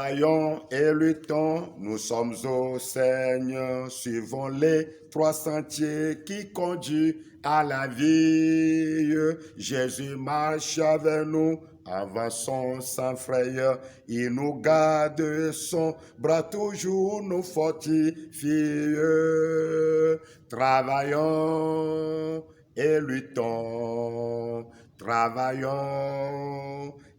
Travaillons et luttons, nous sommes au Seigneur, suivons les 3 sentiers qui conduisent à la vie. Jésus marche avec nous, avançons sans frayeur, il nous garde son bras, toujours nous fortifie. Travaillons et luttons, travaillons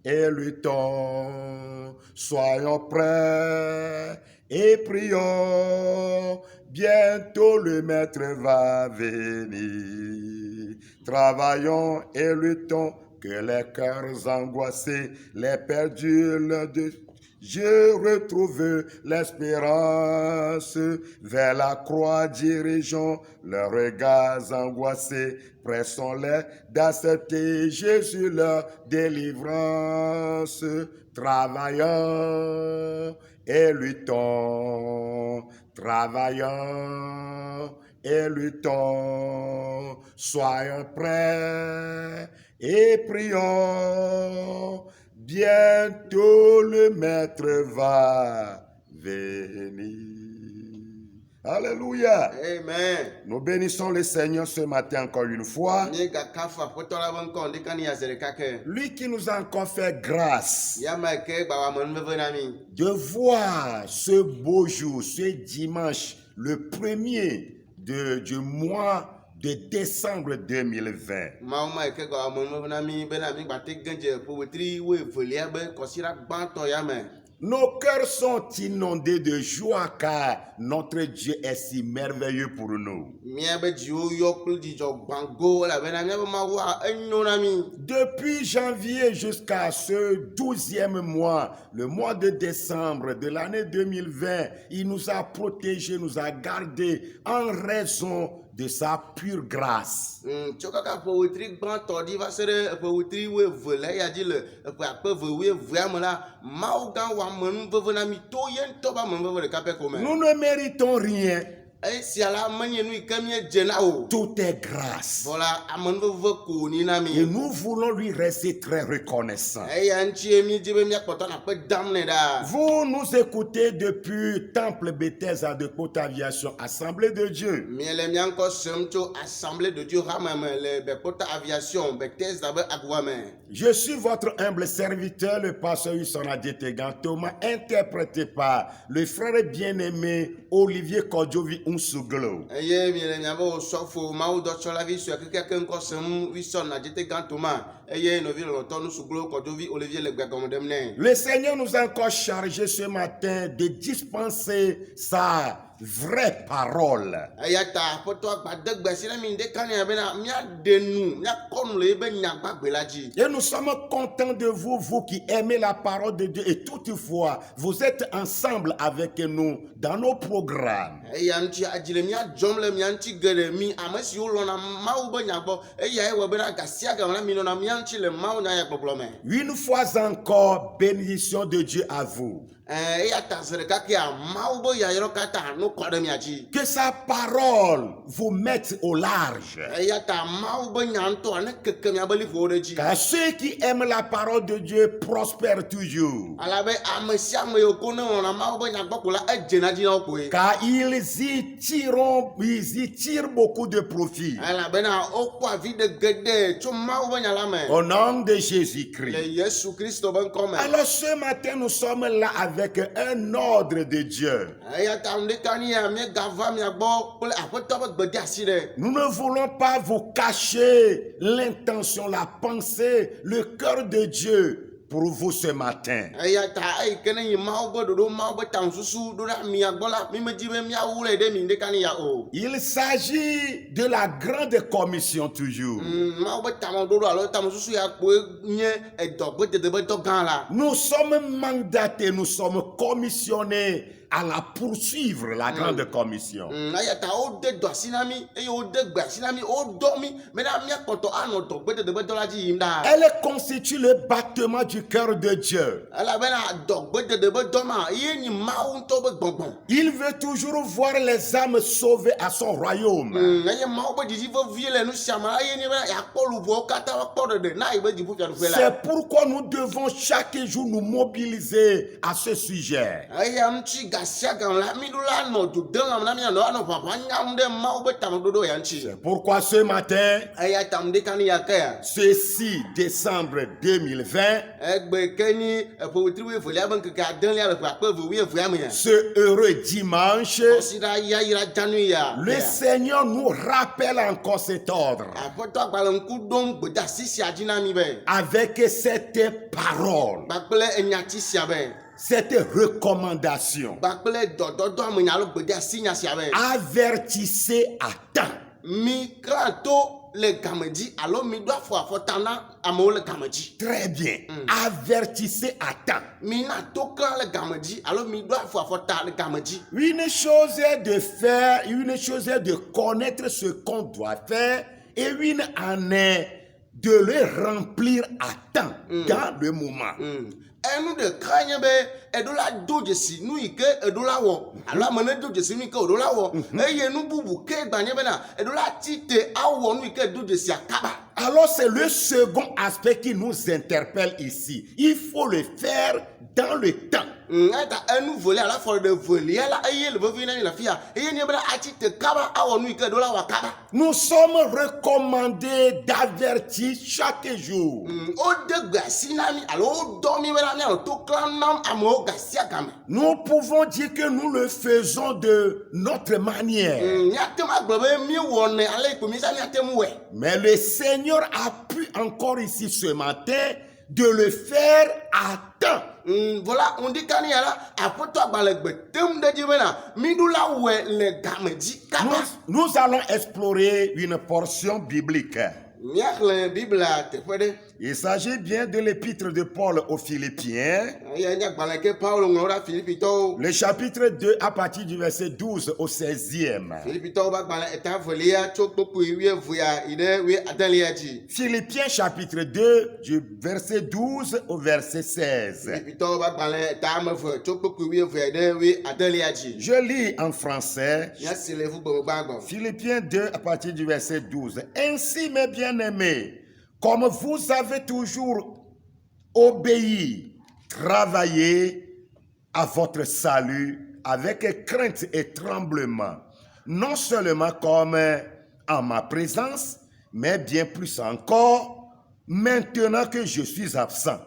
et luttons, soyons prêts et prions, bientôt le Maître va venir. Travaillons et luttons, que les cœurs angoissés, les perdus de Dieu retrouve l'espérance. Vers la croix dirigeons leurs regards angoissés, pressons-les d'accepter Jésus leur délivrance. Travaillons et luttons, travaillons et luttons, soyons prêts et prions, bientôt le Maître va venir. Alléluia. Amen. Nous bénissons le Seigneur ce matin encore une fois. Lui qui nous a encore fait grâce de voir ce beau jour, ce dimanche, le premier du mois de décembre 2020. Nos cœurs sont inondés de joie car notre Dieu est si merveilleux pour nous. Depuis janvier jusqu'à ce 12e mois, le mois de décembre de l'année 2020, il nous a protégés, nous a gardés en raison de sa pure grâce. Nous ne méritons rien. Tout est grâce. Et nous voulons lui rester très reconnaissants. Vous nous écoutez depuis Temple Bethesda de Côte Aviation, Assemblée de Dieu. Je suis votre humble serviteur, le pasteur Husson Adjetegan Thomas, interprété par le frère bien-aimé Olivier Kodjovi Unsuglo. Le Seigneur nous a encore chargé ce matin de dispenser sa vraie parole. Et nous sommes contents de vous, vous qui aimez la parole de Dieu, et toutefois, vous êtes ensemble avec nous dans nos programmes. Une fois encore, bénédiction de Dieu à vous. Que sa parole vous mette au large. Car ceux qui aiment la parole de Dieu prospèrent toujours. Car ils y tirent beaucoup de profit. Au nom de Jésus-Christ. Alors ce matin, nous sommes là avec un ordre de Dieu. Nous ne voulons pas vous cacher l'intention, la pensée, le cœur de Dieu pour vous ce matin. Il s'agit de la grande commission toujours. Nous sommes mandatés, nous sommes commissionnés alla poursuivre la grande commission. Elle constitue le battement du cœur de Dieu. Il veut toujours voir les âmes sauvées à son royaume. C'est pourquoi nous devons chaque jour nous mobiliser à ce sujet. C'est pourquoi ce matin, ce 6 décembre 2020, ce heureux dimanche, le Seigneur nous rappelle encore cet ordre avec cette parole, cette recommandation. Avertissez à temps. Très bien. Avertissez à temps. Une chose est de faire, une chose est de connaître ce qu'on doit faire, et une en est de le remplir à temps, dans le moment. Alors c'est le second aspect qui nous interpelle ici. Il faut le faire dans le temps. Nous sommes recommandés d'avertir chaque jour. Nous pouvons dire que nous le faisons de notre manière. Mais le Seigneur a pu encore ici ce matin de le faire à temps. Nous allons explorer une portion biblique. Il s'agit bien de l'épître de Paul aux Philippiens, le chapitre 2 à partir du verset 12 au 16e. Philippiens chapitre 2 du verset 12 au verset 16. Je lis en français. Philippiens 2 à partir du verset 12. Ainsi, mes bien-aimés, comme vous avez toujours obéi, travaillez à votre salut avec crainte et tremblement, non seulement comme en ma présence, mais bien plus encore maintenant que je suis absent.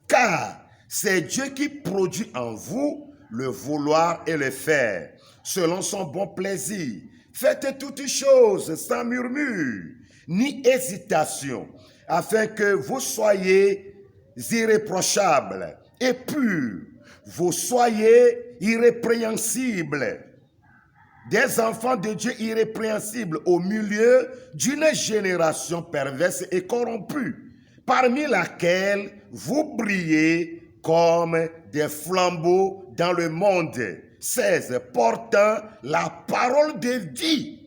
Car c'est Dieu qui produit en vous le vouloir et le faire, selon son bon plaisir. Faites toutes choses sans murmure, ni hésitation, afin que vous soyez irréprochables et purs, vous soyez irrépréhensibles, des enfants de Dieu irrépréhensibles au milieu d'une génération perverse et corrompue, parmi laquelle vous brillez comme des flambeaux dans le monde. 16. Portant la parole de vie,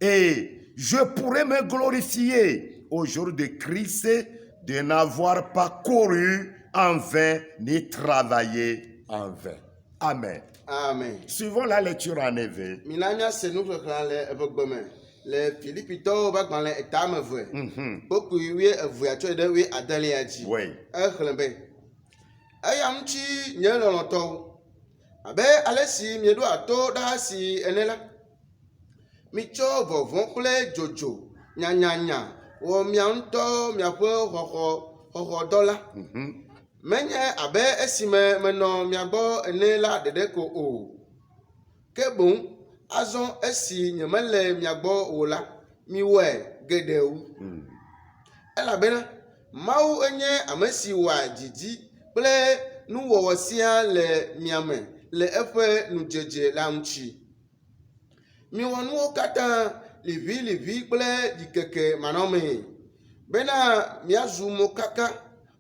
et je pourrais me glorifier au jour de Christ de n'avoir pas couru en vain ni travaillé en vain. Amen. Amen. Suivons la lecture en éveil. Les Philippito va dans les états me vrai. Beaucoup de adaliaji. Oui. Ayamchi nyeloloto. Abe alesi miedo ato da si enela. Micho vovon kule jojo. Nya. O mianto miapo ho dola. Menye abe esime meno miabo enela dedeko o. Kebon azon esi nyemele miagbo wola miwe gedeu. Elabena mau enye amesi wa jiji ple nu wowosia le miame le efe nu jeje lamchi. Miwonu kata livi ple dikeke manome. Bena miazumo kaka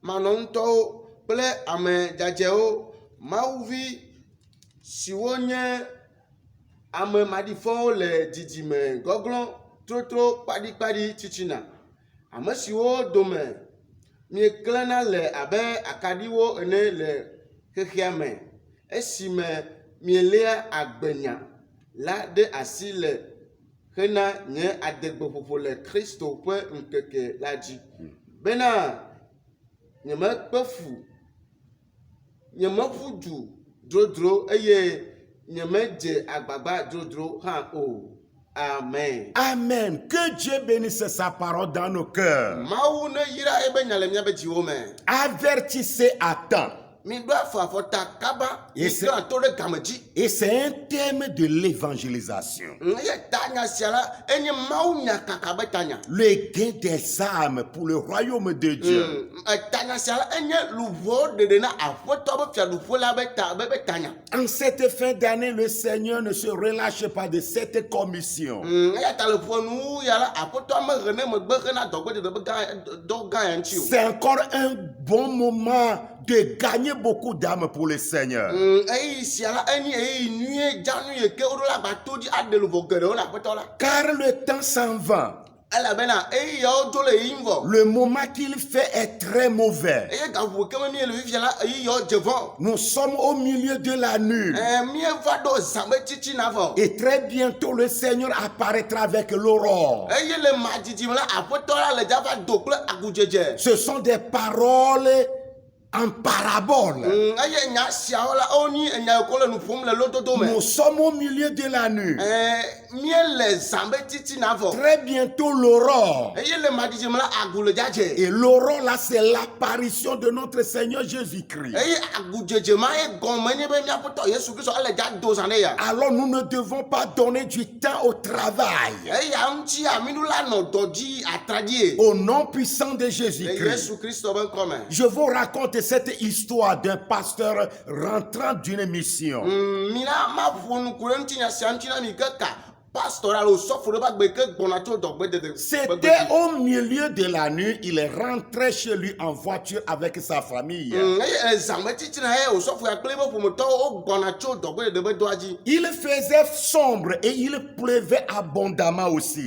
manonto ple ame jajeo mauvi siwo nye ame maɖifɔwo le dzidzime gɔglɔ̃ trotro kpaɖikpaɖi tsitsina. Ame siwo dome mieklẽna le abe akaɖiwo ene le xexea me, esime mieléa agbenya la ɖe asi le hena nye adegbeƒoƒo le Kristo ƒe ŋkeke la dzi. Bena nyemekpe fu, nyemeƒu du drodro eye nyemedze agbagba drodro hã o. Amen. Amen. Que Dieu bénisse sa parole dans nos cœurs. Mawu ne yra ebe nya le miabe dziwo me. Avertissez à temps. Mi do afɔ afɔta kaba. Et c'est un thème de l'évangélisation. Le gain des âmes pour le royaume de Dieu. En cette fin d'année, le Seigneur ne se relâche pas de cette commission. C'est encore un bon moment de gagner beaucoup d'âmes pour le Seigneur. Car le temps s'en va. Le moment qu'il fait est très mauvais. Nous sommes au milieu de la nuit. Et très bientôt le Seigneur apparaîtra avec l'aurore. Ce sont des paroles en parabole. Nous sommes au milieu de la nuit. Très bientôt l'aurore. Et l'aurore là, c'est l'apparition de notre Seigneur Jésus-Christ. Alors nous ne devons pas donner du temps au travail. Au nom puissant de Jésus-Christ. Je vous raconte cette histoire d'un pasteur rentrant d'une mission. C'était au milieu de la nuit, il rentrait chez lui en voiture avec sa famille. Il faisait sombre et il pleuvait abondamment aussi.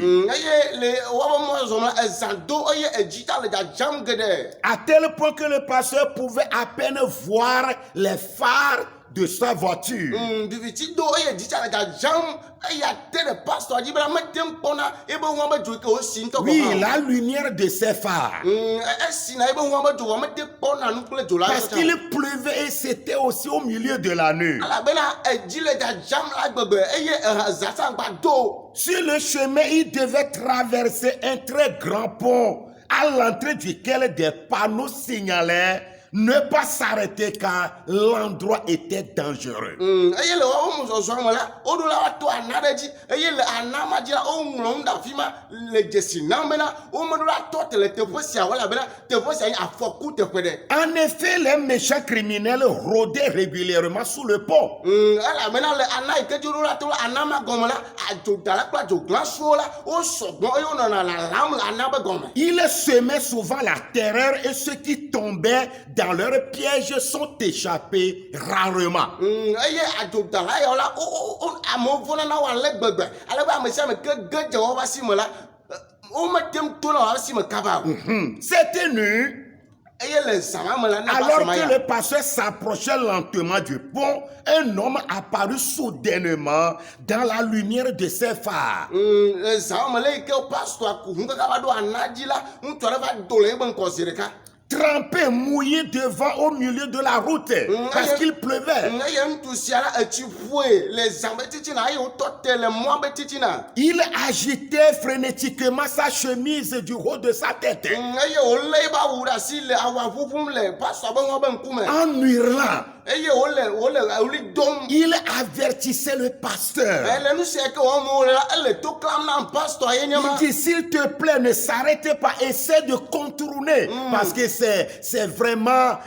À tel point que le pasteur pouvait à peine voir les phares de sa voiture. Oui, la lumière de ses phares. Parce qu'il pleuvait et c'était aussi au milieu de la nuit. Sur le chemin, il devait traverser un très grand pont à l'entrée duquel des panneaux signalaient ne pas s'arrêter car l'endroit était dangereux. En effet, les méchants criminels rôdaient régulièrement sous le pont. Ils semaient souvent la terreur et ceux qui tombaient dans leurs pièges sont échappés rarement. Cette nuit, alors que le pasteur s'approchait lentement du pont, un homme apparut soudainement dans la lumière de ses phares. Trempé, mouillé devant au milieu de la route parce qu'il pleuvait. Il agitait frénétiquement sa chemise du haut de sa tête. En hurlant, il avertissait le pasteur. Il dit, s'il te plaît, ne s'arrête pas, essaie de contourner parce que c'est vraiment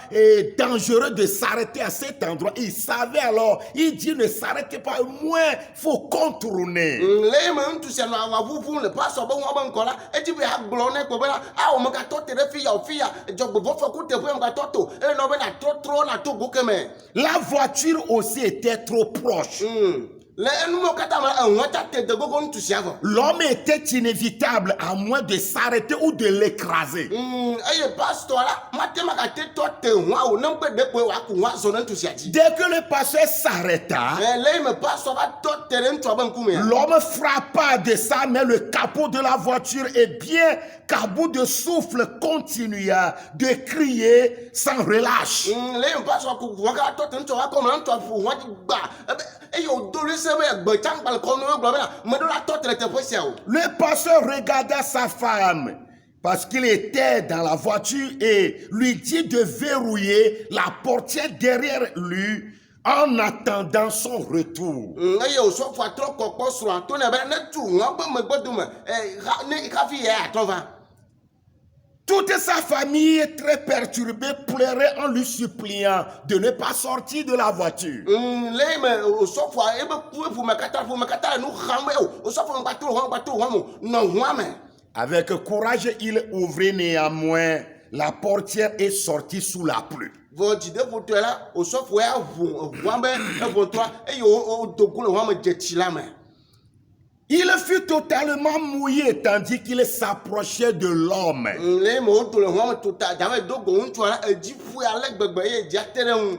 dangereux de s'arrêter à cet endroit. Il savait alors, il dit ne s'arrêtez pas, au moins faut contourner. La voiture aussi était trop proche. L'homme était inévitable à moins de s'arrêter ou de l'écraser. Dès que le pasteur s'arrêta, l'homme frappa de sa main le capot de la voiture et bien qu'à bout de souffle continua de crier sans relâche. Le pasteur regarda sa femme parce qu'il était dans la voiture et lui dit de verrouiller la portière derrière lui en attendant son retour. Toute sa famille, très perturbée, pleurait en lui suppliant de ne pas sortir de la voiture. Avec courage, il ouvrit néanmoins la portière et sortit sous la pluie. Il fut totalement mouillé tandis qu'il s'approchait de l'homme.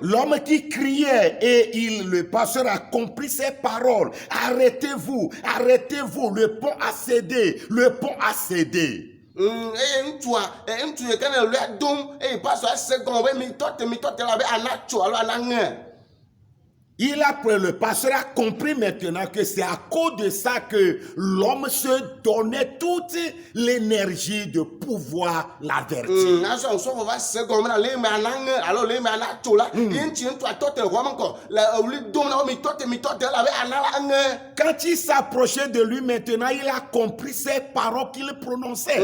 L'homme qui criait et le pasteur a compris ses paroles. Arrêtez-vous, arrêtez-vous, le pont a cédé, le pont a cédé. Le pasteur a compris maintenant que c'est à cause de ça que l'homme se donnait toute l'énergie de pouvoir l'avertir. Quand il s'approchait de lui maintenant, il a compris ces paroles qu'il prononçait.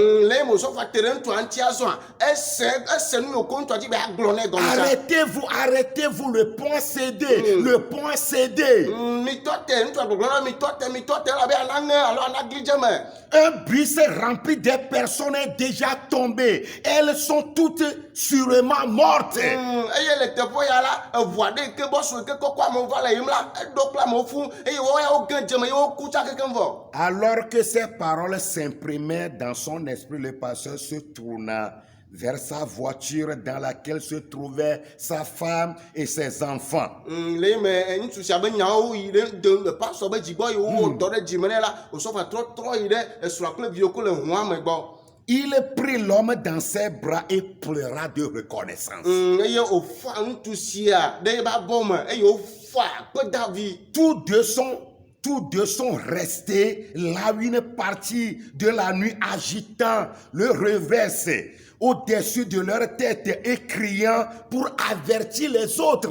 Arrêtez-vous, arrêtez-vous, le pont a cédé, le pont a cédé. Un bus rempli de personnes est déjà tombé. Elles sont toutes sûrement mortes. Alors que ces paroles s'imprimaient dans son esprit, le pasteur se tourna vers sa voiture dans laquelle se trouvaient sa femme et ses enfants. Il prit l'homme dans ses bras et pleura de reconnaissance. Tous deux sont restés là une partie de la nuit agitant le reverse au-dessus de leur tête et criant pour avertir les autres.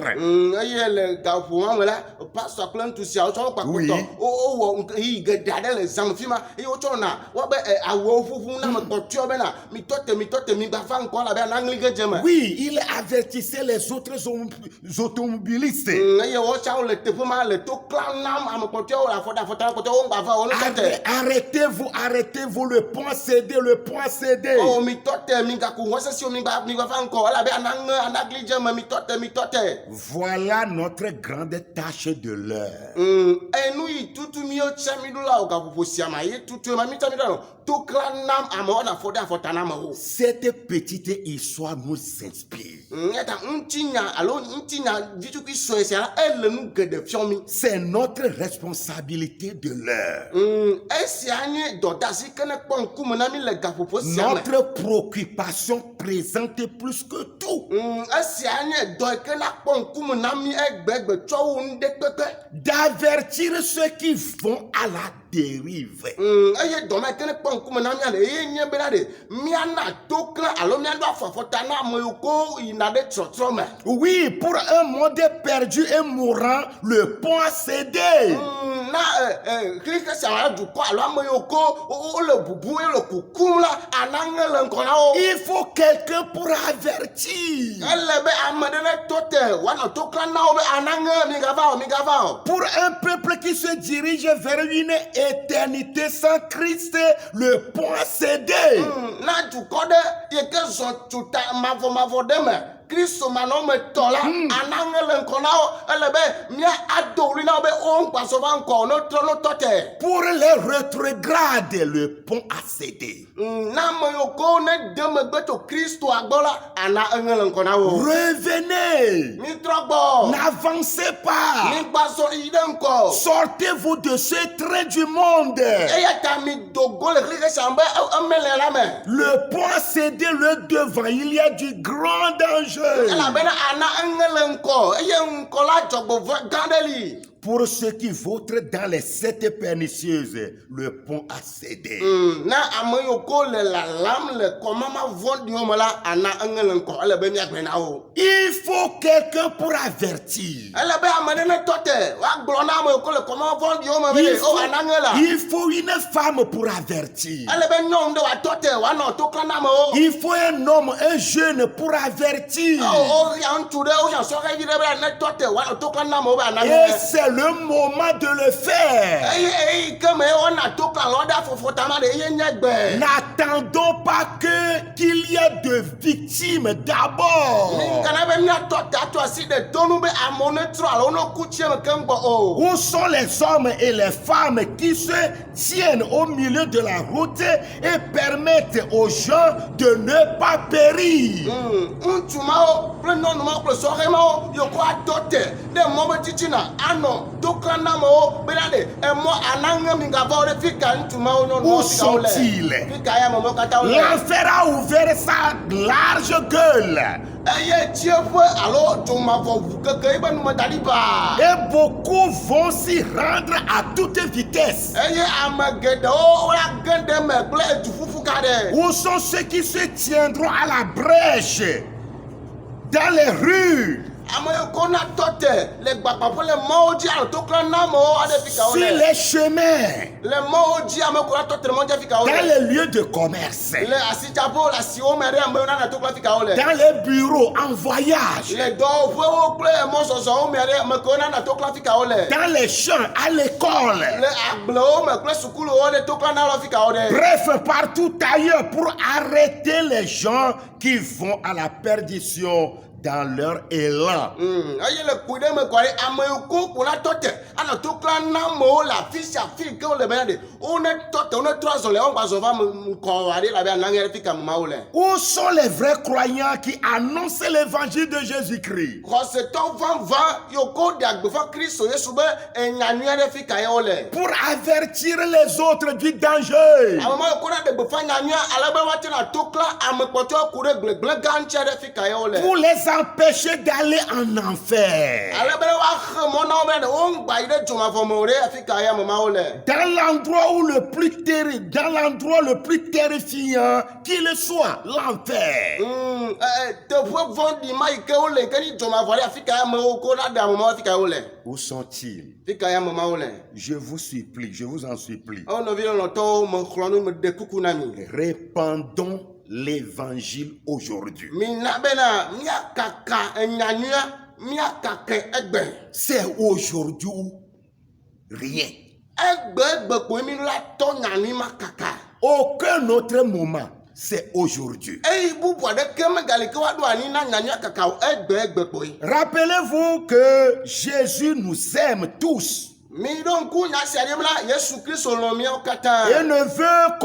Oui, il avertissait les autres automobilistes. Arrêtez-vous, arrêtez-vous, le pont a cédé, le pont a cédé. Voilà notre grande tâche de l'heure. Cette petite histoire nous inspire. C'est notre responsabilité de l'heure. Notre préoccupation présente plus que tout. D'avertir ceux qui vont à la dérive. Oui, pour un monde perdu et mourant, le pont a cédé. Il faut quelqu'un pour avertir. Pour un peuple qui se dirige vers une éternité sans Christ, le pont a cédé. yeke zɔn tuta mavɔ ɖe me kristu manɔ me tɔ la anaŋe le ŋkɔ na wo ele be mía ado wli na wo be wo ŋgbasɔ va ŋkɔ ne trɔ ne tɔ te. Pour les rétrogrades, le pont a cédé. Na ame yiwo ko ne de megbe to kristu agbɔ la ana eŋe le ŋkɔ na wo. Revenez. Mitrɔ gbɔ. N'avancez pas. Migbasɔ yi ɖe ŋkɔ. Sortez-vous de ce train du monde. Eya ta mi dogo le xixi sia be eme le la me. Le pont a cédé le devant. Il y a du grand danger. Elabena ana eŋe le ŋkɔ eye ŋkɔ la dzɔgbevɔ gã ɖe li. Pour ceux qui vautrent dans les sept pernicieuses, le pont a cédé. Na ame yiwo ko le lalam le kɔmama vɔ̃ɖiwo me la ana eŋe le ŋkɔ ele be miagblẽ na wo. Il faut quelqu'un pour avertir. Ele be ame ɖe ne tɔ te woagblɔ na ame yiwo ko le kɔmama vɔ̃ɖiwo me be o ana ŋe la. Il faut une femme pour avertir. Ele be nyɔnu ɖe woatɔ te woanɔ to klã na amewo. Il faut un homme, un jeune pour avertir. Woyia ŋutsu ɖe woyia sɔhɛvi ɖe be ne tɔ te woanɔ to klã na amewo be ana Et ŋe. c'est le moment de le faire. Eye ke me wɔna to klã lɔ ɖe afɔfɔ tama ɖe eye nye gbe. N'attendons pas qu'il y ait de victimes d'abord. Kana be miatɔ te atɔ asi ɖe tonu be amewo ne trɔ alo ne ku tsie me keŋ gbɔ o. Où sont les hommes et les femmes qui se tiennent au milieu de la route et permettent aux gens de ne pas périr? Ŋutsu mawo kple nyɔnu mawo kple sɔhɛ mawo yiwo ko atɔ te ɖe mɔ be titina anɔ to klã na amewo be na ɖe emɔ anaŋe mi gava wo ɖe fi ka ŋutsu mawo nyɔnu Où mawo fi ka wo le. sont-ils? Fi ka ya amewo katã wo le. L'enfer a ouvert sa large gueule. Eye tsiẽƒe alo dzomavɔʋu keke yi be nume da ɖi baa. Et beaucoup vont s'y rendre à toute vitesse. Eye ame geɖewo woage ɖe me kple edu ƒuƒu ka ɖe. Où sont ceux qui se tiendront à la brèche dans les rues, Ame yiwo ko na tɔ te le gbagbaƒe le mɔwo dzi alo to klã na amewo aɖe fi ka wo sur le. les chemins, Le mɔwo dzi ame ko na tɔ te le mɔ dzi fi ka wo dans le. les lieux de commerce, Le asitsaƒewo le asiwo me ɖe ame yiwo nana to klã fi ka wo le. dans les bureaux, en voyage, Le dɔwɔƒewo kple mɔzɔzɔwo me ɖe ame kewo nana to klã fi ka wo le. dans les champs, à l'école, Le agblewo me kple sukuluwo ɖe to klã na wo fi ka wo ɖe. bref, partout ailleurs pour arrêter les gens qui vont à la perdition dans leur élan. Eye le kpui ɖe me kɔ ɖe ame yiwo ko ko na tɔ te anɔ to klã na amewo le afi sia afi ke wole bena ɖe wo ne tɔ te wo ne trɔ azɔ le wo gbazɔ va ŋkɔ aɖe labe anaŋe ɖe fi ka memawo le. Où sont les vrais croyants qui annoncent l'évangile de Jésus-Christ? Xɔsetɔ vavã yiwo ko ɖe agbefa Kristo Yesu be enya nyui aɖe fi ka ye wo le. Pour avertir les autres du danger. Ame ma yiwo ko na ɖe gbefa nyanyua ale be woate na to klã ame kpɔtɔwo ku ɖe gblegblẽ gã ŋuti aɖe fi ka ye wo le. Pour les empêcher d'aller en enfer. Ale be woaxe mɔ na wo be wo ŋgba yi ɖe dzomavɔ me o ɖe afi ka ye ame mawo le. Dans l'endroit où le plus terrible, dans l'endroit le plus terrifiant qu'il soit, l'enfer. Teƒe vɔ̃ɖi ma yi ke wo le ke ni dzomavɔ ɖe afi ka ye amewo ko na ɖe ame mawo afi ka ye wo le. Où sont-ils? Fi ka ye ame mawo le. Je vous supplie, je vous en supplie. Wo nɔvi lɔlɔtɔwo me xlɔ̃ nu me de kuku na mi. Répandons l'évangile aujourd'hui. Mina bena miakaka enyanyua miakake egbe. C'est aujourd'hui ou rien. Egbe kpoe mi la tɔ nyani ma kaka. Aucun autre moment, c'est aujourd'hui. Eyi bubu aɖeke megali ke woaɖo anyi na nyanyua kaka o egbe kpoe. Rappelez-vous que Jésus nous aime tous. Mi ɖo ŋku nya sia ɖe la Yesu Kristo lɔ̃ miawo Et katã. ne veut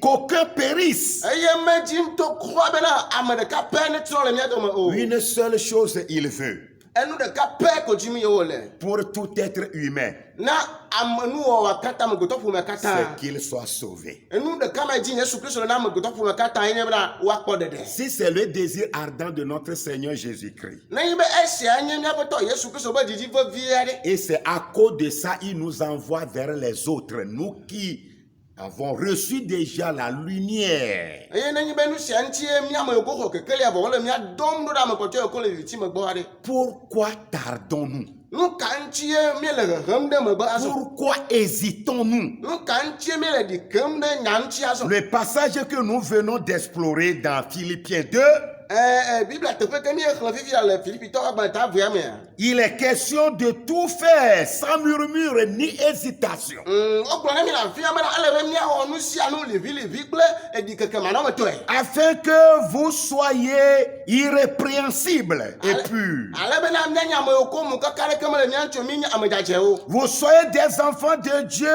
qu'aucun périsse. Eye medzi ŋutɔ kura bena ame ɖeka pɛ ne trɔ le mia dome o. Une seule chose il veut Enu ɖeka pɛ ko dzi mi ye wo le. pour tout être humain, Na ame nuwɔwɔ katã amegbetɔ ƒome c'est katã. qu'il soit sauvé. Enu ɖeka ma dzi Yesu Kristo le na amegbetɔ ƒome katã yenye bena woakpɔ ɖeɖe. Si c'est le désir ardent de notre Seigneur Jésus-Christ, Nenyi be esia nye míaƒe tɔ Yesu Kristo be didi vevi aɖe. et c'est à cause de ça il nous envoie vers les autres, nous qui avons reçu déjà la lumière. Eye nenyi be nu sia ŋutie míame yiwo ko xɔ kekeli avɔ wole mía dɔm ɖo ɖe ame kpɔtɔ yiwo ko le viviti me gbɔ aɖe. Pourquoi tardons-nous? Nu ka ŋutie míele hehem ɖe megbe azɔ. Pourquoi hésitons-nous? Nu ka ŋutie míele ɖikem ɖe nya ŋuti azɔ. Le passage que nous venons d'explorer dans Philippiens 2, Bible te fait que mi xlẽ fifi le Philippe to ba ta via me. Il est question de tout faire sans murmure ni hésitation. O gblɔ ne mi le afia me ale be miawɔ nu sia nu levi kple edikeke manɔmetɔe. Afin que vous soyez irrépréhensibles et purs. Ale be na mianya ame yiwo ko mu kaka ɖeke me le mia ŋutsu mi nye ame dzadzewo. Vous soyez des enfants de Dieu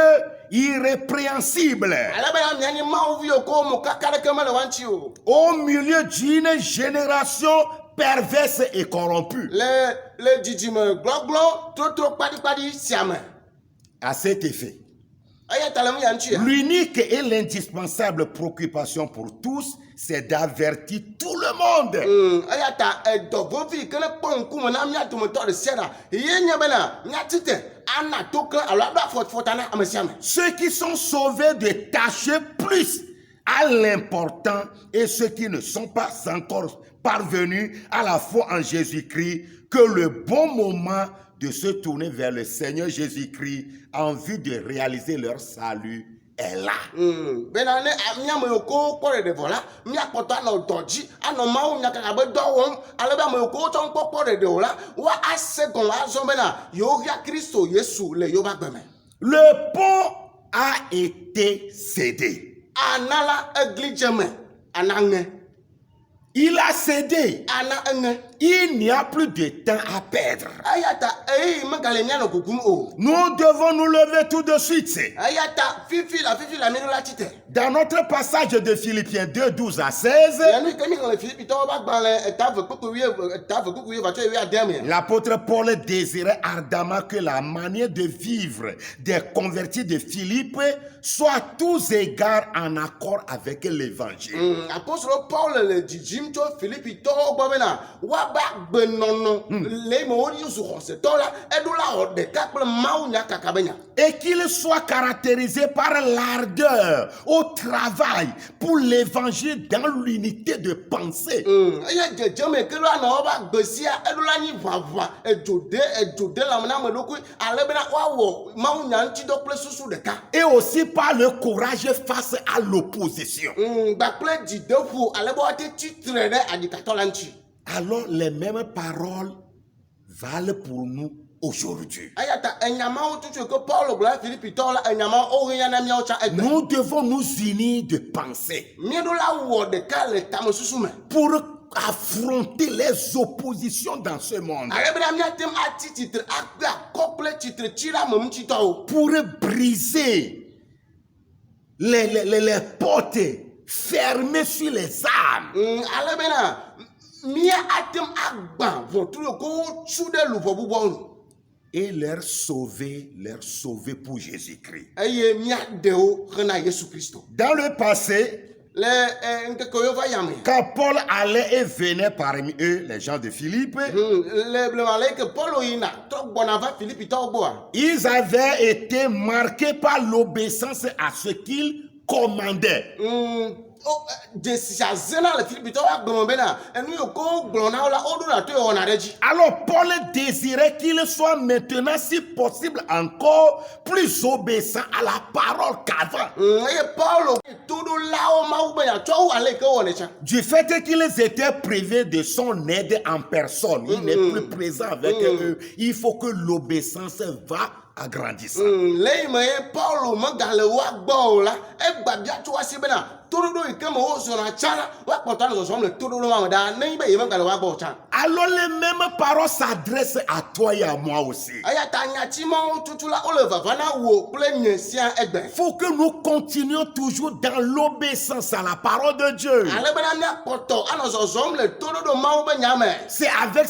irrépréhensibles. Ale be na mianyi Mawu yiwo ko mu kaka ɖeke me le wa ŋuti o. Au milieu d'une génération perverse et corrompue. Le dzidzime glɔgblɔ trotro kpaɖikpaɖi sia me. À cet effet, Eya ta le nu ya ŋutia. l'unique et l'indispensable préoccupation pour tous, c'est d'avertir tout le monde. Eya ta edɔ vovi ke ne kpɔ ŋkume na mia dometɔ ɖe sia ɖa ye nye bena miati te ana to ke alo aɖo afɔta na ame sia ame. Ceux qui sont sauvés de tâcher plus à l'important et ceux qui ne sont pas encore parvenus à la foi en Jésus-Christ, que le bon moment de se tourner vers le Seigneur Jésus-Christ en vue de réaliser leur salut est là. Bena ne miame yiwo ko kpɔ ɖeɖe vɔ la miakpɔtɔ anɔ dɔ dzi anɔ Mawu miakaka be dɔ wɔm ale be ame yiwo ko wotsɔ ŋkpɔkpɔ ɖeɖe o la wa ase gɔn azɔ bena yewo via Kristo Yesu le yewo agbe me. Le pont a été cédé. Ana la egli dze me ana ŋe. Il a cédé. Ana eŋe. Il n'y a plus de temps à perdre. Eya ta megale mianɔ gugun o. Nous devons nous lever tout de suite. Eya ta fifi la mi ɖo la tite. Dans notre passage de Philippiens 2, 12 à 16, Yanu ke mi xlẽ Filipitɔwo ba gbalẽ etave kpekpe va tso 10. l'apôtre Paul désirait ardemment que la manière de vivre des convertis de Philippe soit à tous égards en accord avec l'évangile. Apostolo Paul le dzidzim tso Filipitɔwo gbɔ bena woaba gbenɔnɔ le eme wodi zu xɔsetɔ la eɖo la wɔ ɖeka kple Mawu nya kaka be nya. Et qu'il soit caractérisé par l'ardeur au travail pour l'évangile dans l'unité de pensée. Eya dzedzeme ke ɖo anɔ woba gbe sia eɖo la nyi ʋaʋã edzo de lãme na ame ɖokui ale bena woawɔ Mawu nya ŋuti dɔ kple susu ɖeka. Et aussi par le courage face à l'opposition. Gbakple dzideƒo ale be woate tsitre ɖe adikatɔ la ŋuti. Alors les mêmes paroles valent pour nous aujourd'hui. Eya ta enyamawo tutu ke Paul gblɔ Filipitɔwo la enyamawo wohe ya na miawo tsã egbe. Nous devons nous unir de pensée Míeɖo la wɔ ɖeka le tame susu me. pour affronter les oppositions dans ce monde. Ale bena míate ŋu ati tsitre akpe akɔ kple tsitre tsi ɖe ame ŋutitɔwo. Pour briser les portes fermées sur les âmes. Ale bena mía ate ŋu agbã ʋɔtru ko wotsu ɖe luʋɔ bubɔwo nu. Et leur sauver pour Jésus-Christ. Eye míaɖewo hena Yesu Kristo. Dans le passé, Le ŋkeke yiwo va yame. quand Paul allait et venait parmi eux, les gens de Philippe, Le blema le ke Paul yina trɔ gbɔna va Filipitɔwo gbɔa. ils avaient été marqués par l'obéissance à ce qu'ils commandaient. Dzesi azena le Filipitɔwo agblɔ bena enu yiwo ko gblɔ na wo la woɖo na to wɔna ɖe dzi. Alors Paul désirait qu'il soit maintenant, si possible, encore plus obéissant à la parole qu'avant. Eye Paulo toɖolawo Mawu be yeatsɔ wo ale ke wɔnɛ tsã. Du fait qu'ils étaient privés de son aide en personne, il n'est plus présent avec eux. Il faut que l'obéissance va agrandissant. Le yi me ye Paulo megale woa gbɔ o la egbabia tso asi bena toɖoɖo yi ke me wozɔna tsã la woakpɔtɔ anɔ zɔzɔm le toɖoɖo ma me ɖaa ne nyi be ye megale woa gbɔ o tsã. Alors les mêmes paroles s'adressent à toi et à moi aussi. Eya ta nyatsi mawo tutu la wole vava na wo kple nye sia egbe. Il faut que nous continuions toujours dans l'obéissance à la parole de Dieu. Ale bena míakpɔtɔ anɔ zɔzɔm le toɖoɖo Mawu be nya me. C'est avec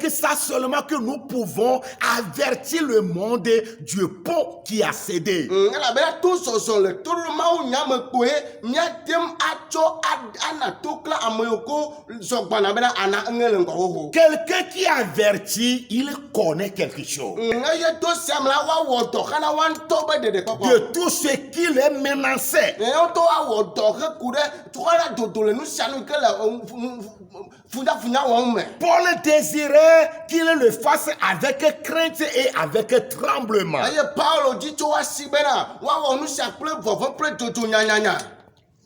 ça seulement que nous pouvons avertir le monde du pont qui a cédé. Elabena to zɔzɔ le toɖoɖo Mawu nya me kpoe míate ŋu atsɔ ana to kple ame yiwo ko zɔ gbana bena ana eŋe le ŋgɔ xoxo. Quelqu'un qui avertit, il connaît quelque chose. Eye to sia me la woawɔ dɔ xana wa ŋutɔ be ɖeɖekpɔkpɔ. De tout ce qui les menaçait. Wotɔ awɔ dɔ heku ɖe xɔna dodo le nu sia nu ke le funyafunya wɔm me. Paul désirait qu'il le fasse avec crainte et avec tremblement. Eye Paulo di tso asi bena woawɔ nu sia kple vɔvɔ̃ kple dodo nyanyanya.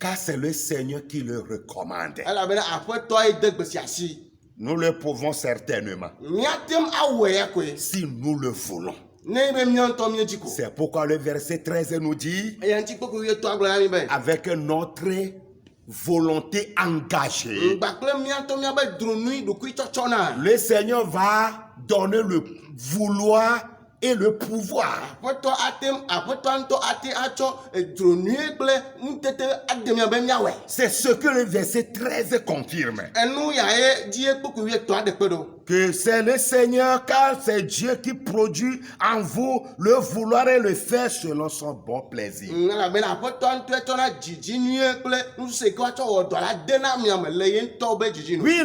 car c'est le Seigneur qui le recommande. elabena aƒetɔ ye de gbesi asi. Nous le pouvons certainement, Míatem awɔe ya koe. si nous le voulons. Ne be mía ŋutɔ míedzi ko. C'est pourquoi le verset 13 nous dit, Eya ŋuti kpekpe wuietɔ̃ agblɔ na mi be. avec notre volonté engagée, Gbakple mía ŋutɔ míabe dronui ɖokui tsɔtsɔ na. le Seigneur va donner le vouloir et le pouvoir. Aƒetɔ ŋutɔ ate atsɔ dronui kple ŋutete ade mía be míawɔe. C'est ce que le verset 13 confirme. Enu ya ye dzi ye kpekpe wuietɔ̃ aɖe kpe ɖo. Que c'est le Seigneur, car c'est Dieu qui produit en vous le vouloir et le faire selon son bon plaisir. Elabena aƒetɔ ŋutɔ tsɔna dzidzinui kple nusi ke woatsɔ wɔ dɔ la de na mía me le ye ŋutɔ be dzidzinu. Oui,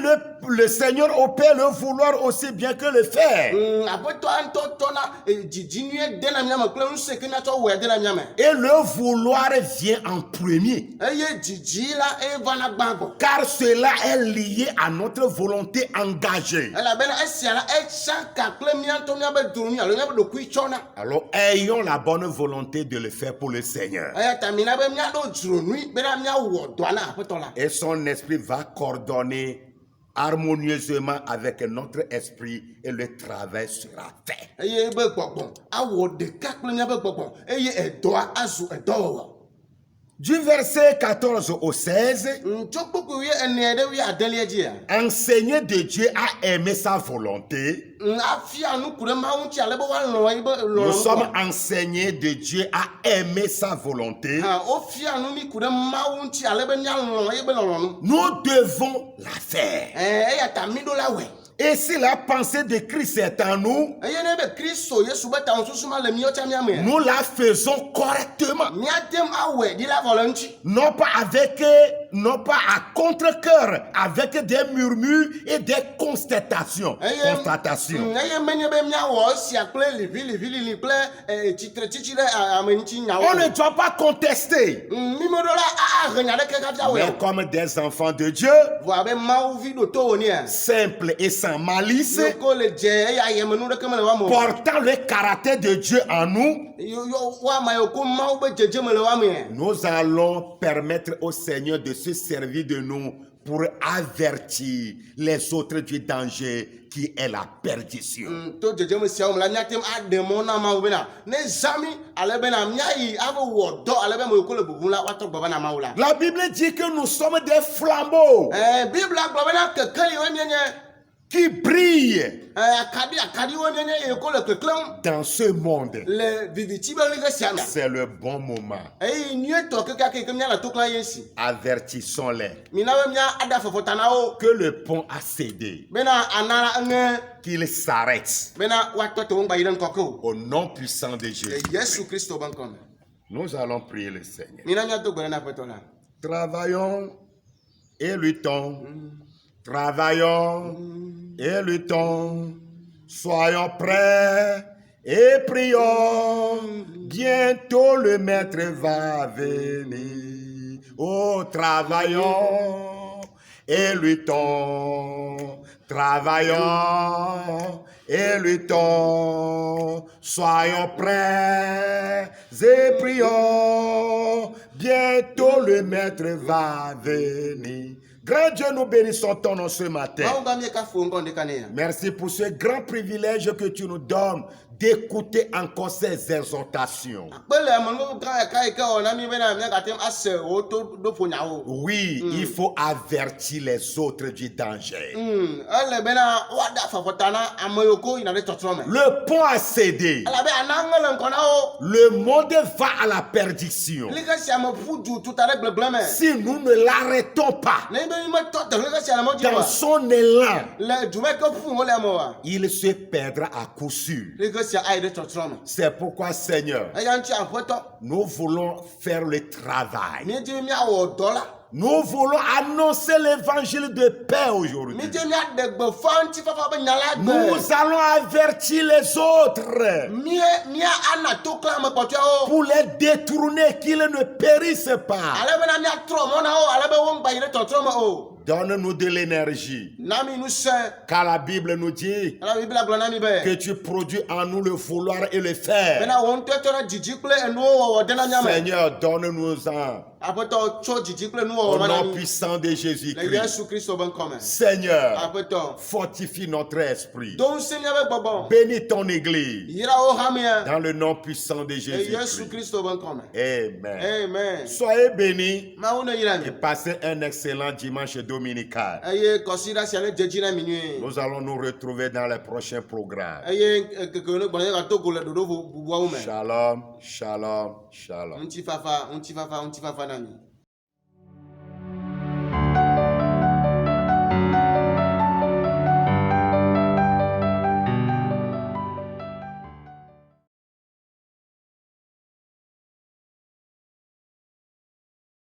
le Seigneur opère le vouloir aussi bien que le faire. Aƒetɔ ŋutɔ tsɔna dzidzinui de na mía me kple nusi ke míatsɔ wɔe de na mía me. Et le vouloir vient en premier. Eye dzidzi la evana gbã gbɔ. Car cela est lié à notre volonté engagée. Elabena esia la etsaka kple mía ŋutɔ míabe dronui alo míabe ɖokui tsɔna. Alors, ayons la bonne volonté de le faire pour le Seigneur. Eya ta mina be míaɖo dronui bena míawɔ dɔa na aƒetɔ la. Et son esprit va coordonner harmonieusement avec notre esprit et le travail sera fait. Eye be gbɔgbɔ awɔ ɖeka kple míabe gbɔgbɔ eye edɔa azu edɔwɔwɔ. Du verset 14 au 16, Tso kpokpo wuienea ɖe wuiadelia dzia. enseigner de Dieu à aimer sa volonté. Afia nuku ɖe Mawu ŋuti ale be woalɔ̃ ye be Nous lɔlɔ̃ sommes enseignés de Dieu à aimer sa volonté. wofia nu mi ku ɖe Mawu ŋuti ale be míalɔ̃ ye be lɔlɔ̃nu. Nous devons la faire. Eya ta mi ɖo la wɔe. Et si la pensée de Christ est en nous, Eye ne be Kristo Yesu be ta ŋususu ma le míawo tsa mía me. nous la faisons correctement. Míatem awɔe ɖi la vɔ le ŋuti. Non pas à contre-cœur, avec des murmures et des constatations. Eye menye be míawɔ esia kple liʋĩliʋĩlilĩ kple tsitretsitsi ɖe ame ŋuti nyawo. On ne doit pas contester. Mi me ɖo la ahe nya ɖeke kafi awɔe Mais o. comme des enfants de Dieu, Vɔ abe Mawu vi ɖoto wònye. simples et sans malice, Yoko le dze eye ayemenu ɖeke mele wa me o. portant le caractère de Dieu en nous, Woama yoko Mawu be dzedzeme le wa me. nous allons permettre au Seigneur de se servir de nous pour avertir les autres du danger qui est la perdition. To dzedzeme siawo me la míatem aɖe mɔ na Mawu bena ne zãmi ale bena míayi ave wɔ dɔ ale be ame yiwo le bubu la woatrɔ gbɔ va na Mawu la. La Bible dit que nous sommes des flambeaux Biblia gblɔ bena kekeliwoe míenye. qui brillent Akaɖiwo míenye eye ko le keklẽm dans ce monde. le viviti be li ke sia me. C'est le bon moment. Eye nyuietɔ kekeake ke míale to klã ye si. Avertissons-les Mina be mía aɖe afɔfɔta na wo que le pont a cédé, bena ana la eŋe qu'il s'arrête bena woatɔ te wo ŋgba yi ɖe ŋkɔke o. au nom puissant de Le Jésus. Yesu Kristo be ŋkɔ me. Nous allons prier le Seigneur. Mina míado gbe ɖe na aƒetɔ la. Travaillons et luttons. Travaillons et luttons. Soyons prêts et prions. Bientôt le Maître va venir. Oh, travaillons et luttons. Travaillons et luttons. Soyons prêts et prions. Bientôt le Maître va venir. Grand Dieu, nous bénissons ton nom ce matin. Mawu gã mie ka fo ŋgɔ ɖeka ne ya. Merci pour ce grand privilège que tu nous donnes d'écouter encore ces exhortations. Akpe le amenu gã eka yi ke wɔ na mi bena míagate ase wo to ɖoƒo nyawo. Oui, il faut avertir les autres du danger. Ele bena woaɖe afɔfɔta na ame yiwo ko yina ɖe tsɔtsrɔ̃ me. Le pont a cédé. Elabe anaŋe le ŋkɔ na wo. Le monde va à la perdition. Li ke sia me ƒu du tuta ɖe gbegblẽ me. Si nous ne l'arrêtons pas Ne be mi metɔ teƒe ke sia le mɔ dzi dans oa, son élan, le du me ke ƒu wo le ame oa, il se perdra à coup sûr. li ke sia ayi ɖe tsɔtsrɔ̃ me. C'est pourquoi, Seigneur, Eya ŋuti aƒetɔ, nous voulons faire le travail. míedi míawɔ dɔ la. Nous voulons annoncer l'évangile de paix aujourd'hui. Míedi míaɖe gbefa ŋutifafa be nya la gbe. Nous allons avertir les autres Mía ana to klẽ ame kpɔtɔewo. pour les détourner, qu'ils ne périssent pas. Ale bena míatrɔ mɔ na wo ale be wo ŋgba yi ɖe tsɔtsrɔ̃ me o. Donne-nous de l'énergie. Na mi ŋusẽ. Car la Bible nous dit Ela Biblia gblɔ na mi que be. tu produis en nous le vouloir et le faire. Bena wo ŋutɔ tsɔna dzidzi kple enuwo wɔwɔ de na mía me. Seigneur, donne-nous-en Aƒetɔ tsɔ dzidzi kple Au nuwɔwɔ ma na nom mi. puissant de Le Jésus-Christ. Yesu Kristo ƒe ŋkɔme. Seigneur, Aƒetɔ, fortifie notre esprit. do ŋusẽ míaƒe gbɔgbɔ. Bénis ton église. Yra wo hamea. Dans le nom puissant de Le Yesu Jésus-Christ. Kristo ƒe ŋkɔme. Amen. Amen. Soyez bénis Mawu ne yra et mi. passez un excellent dimanche dominical. Eye kɔsiɖa sia ne dze dzi na mi nyuie. Nous allons nous retrouver dans les prochains programmes. Eye keke ne gbɔna ye gato go le ɖoɖo bubuawo me. Shalom, shalom, shalom. Ŋutifafa na mi.